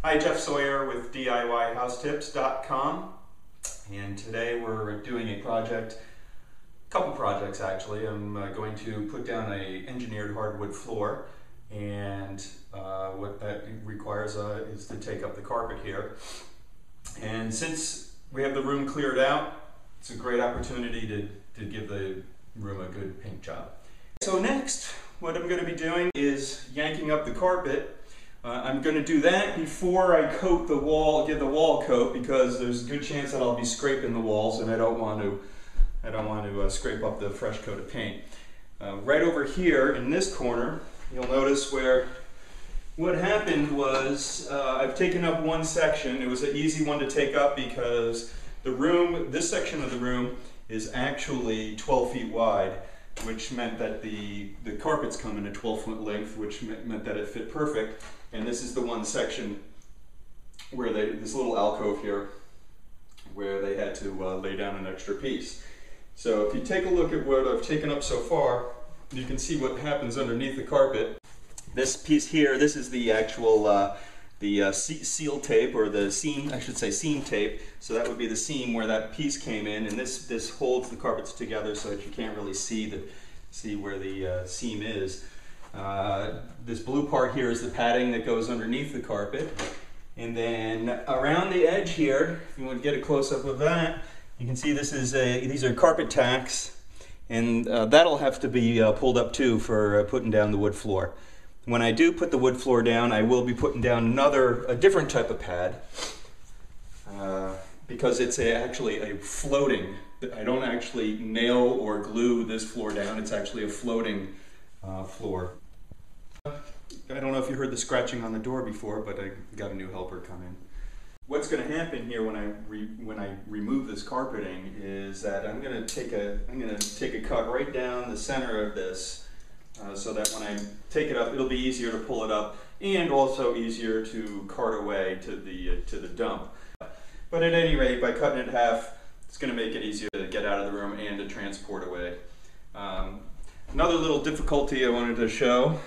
Hi, Jeff Sawyer with DIYHouseTips.com, and today we're doing a project, a couple projects actually. I'm going to put down a engineered hardwood floor, and what that requires is to take up the carpet here. And since we have the room cleared out, it's a great opportunity to give the room a good paint job. So next, what I'm going to be doing is yanking up the carpet. I'm going to do that before I coat the wall, give the wall coat, because there's a good chance that I'll be scraping the walls, and I don't want to scrape up the fresh coat of paint. Right over here in this corner, you'll notice where what happened was I've taken up one section. It was an easy one to take up because the room, this section of the room, is actually 12 feet wide, which meant that the carpets come in a 12-foot length, which meant that it fit perfect. And this is the one section where this little alcove here, where they had to lay down an extra piece. So if you take a look at what I've taken up so far, you can see what happens underneath the carpet. This piece here, this is the actual seal tape, or the seam, I should say seam tape. So that would be the seam where that piece came in, and this holds the carpets together so that you can't really see where the seam is. This blue part here is the padding that goes underneath the carpet, and then around the edge here, if you want to get a close-up of that, you can see these are carpet tacks, and that'll have to be pulled up too for putting down the wood floor. When I do put the wood floor down, I will be putting down a different type of pad, because it's actually a floating. I don't actually nail or glue this floor down. It's actually a floating floor. I don't know if you heard the scratching on the door before, but I got a new helper come in. What's going to happen here when I remove this carpeting is that I'm going to take a cut right down the center of this, so that when I take it up, it'll be easier to pull it up, and also easier to cart away to the dump. But at any rate, by cutting it in half, it's going to make it easier to get out of the room and to transport away. Another little difficulty I wanted to show,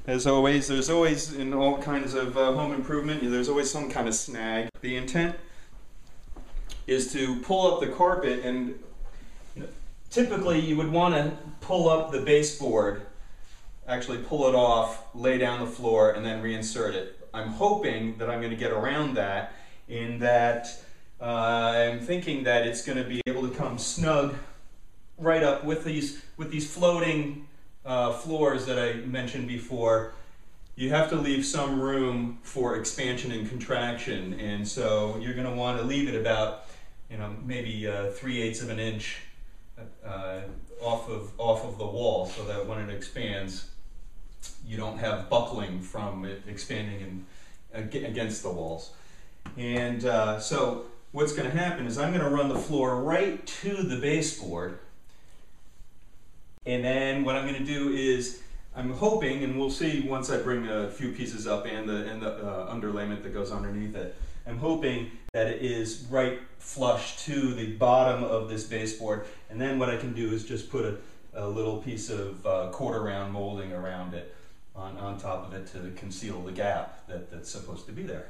as always, there's always, in all kinds of home improvement, there's always some kind of snag. The intent is to pull up the carpet, and typically you would want to pull up the baseboard, actually pull it off, lay down the floor, and then reinsert it. I'm hoping that I'm going to get around that, in that I'm thinking that it's going to be able to come snug right up with these floating floors that I mentioned before. You have to leave some room for expansion and contraction, and so you're going to want to leave it about, maybe 3/8 of an inch off of the wall, so that when it expands, you don't have buckling from it expanding against the walls. And so what's going to happen is I'm going to run the floor right to the baseboard, and then what I'm going to do is, I'm hoping, and we'll see once I bring a few pieces up and the underlayment that goes underneath it, I'm hoping that it is right flush to the bottom of this baseboard, and then what I can do is just put a little piece of quarter round molding around it on top of it to conceal the gap that's supposed to be there.